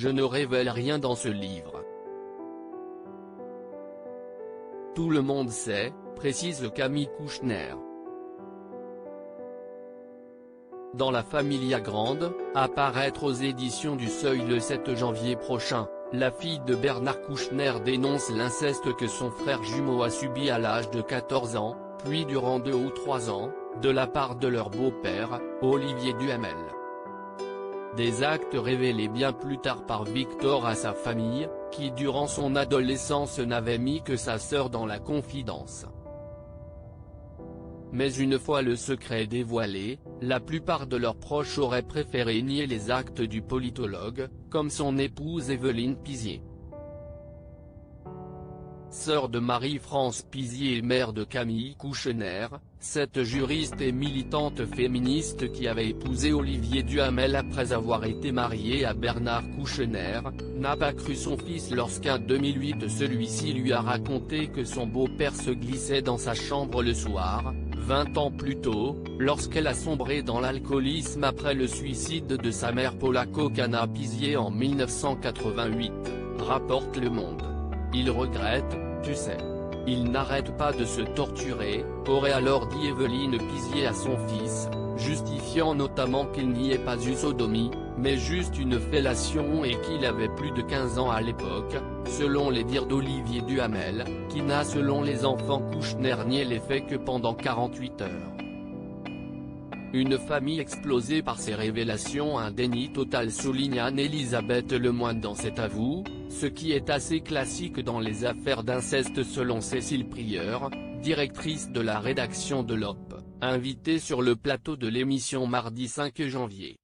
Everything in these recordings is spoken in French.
Je ne révèle rien dans ce livre. Tout le monde sait, précise Camille Kouchner. Dans la Familia Grande, à paraître aux éditions du Seuil le 7 janvier prochain, la fille de Bernard Kouchner dénonce l'inceste que son frère jumeau a subi à l'âge de 14 ans, puis durant 2 ou 3 ans, de la part de leur beau-père, Olivier Duhamel. Des actes révélés bien plus tard par Victor à sa famille, qui durant son adolescence n'avait mis que sa sœur dans la confidence. Mais une fois le secret dévoilé, la plupart de leurs proches auraient préféré nier les actes du politologue, comme son épouse Evelyne Pizier. Sœur de Marie-France Pizier et mère de Camille Kouchner, cette juriste et militante féministe qui avait épousé Olivier Duhamel après avoir été mariée à Bernard Kouchner, n'a pas cru son fils lorsqu'en 2008 celui-ci lui a raconté que son beau-père se glissait dans sa chambre le soir, 20 ans plus tôt, lorsqu'elle a sombré dans l'alcoolisme après le suicide de sa mère Paula Kokana Pizier en 1988, rapporte Le Monde. Il regrette, tu sais. Il n'arrête pas de se torturer, aurait alors dit Evelyne Pizier à son fils, justifiant notamment qu'il n'y ait pas eu sodomie, mais juste une fellation et qu'il avait plus de 15 ans à l'époque, selon les dires d'Olivier Duhamel, qui n'a selon les enfants Kouchner nié les faits que pendant 48 heures. Une famille explosée par ces révélations, un déni total, souligne Anne-Elisabeth Lemoine dans cet avou, ce qui est assez classique dans les affaires d'inceste selon Cécile Prieur, directrice de la rédaction de l'Op, invitée sur le plateau de l'émission mardi 5 janvier.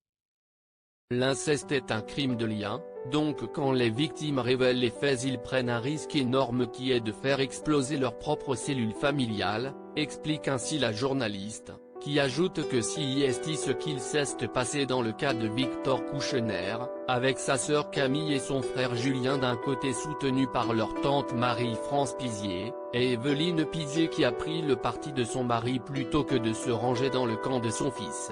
L'inceste est un crime de lien, donc quand les victimes révèlent les faits ils prennent un risque énorme qui est de faire exploser leur propre cellule familiale, explique ainsi la journaliste, qui ajoute que si est ce qu'il s'est passé dans le cas de Victor Kouchner, avec sa sœur Camille et son frère Julien d'un côté soutenus par leur tante Marie-France Pizier, et Evelyne Pizier qui a pris le parti de son mari plutôt que de se ranger dans le camp de son fils.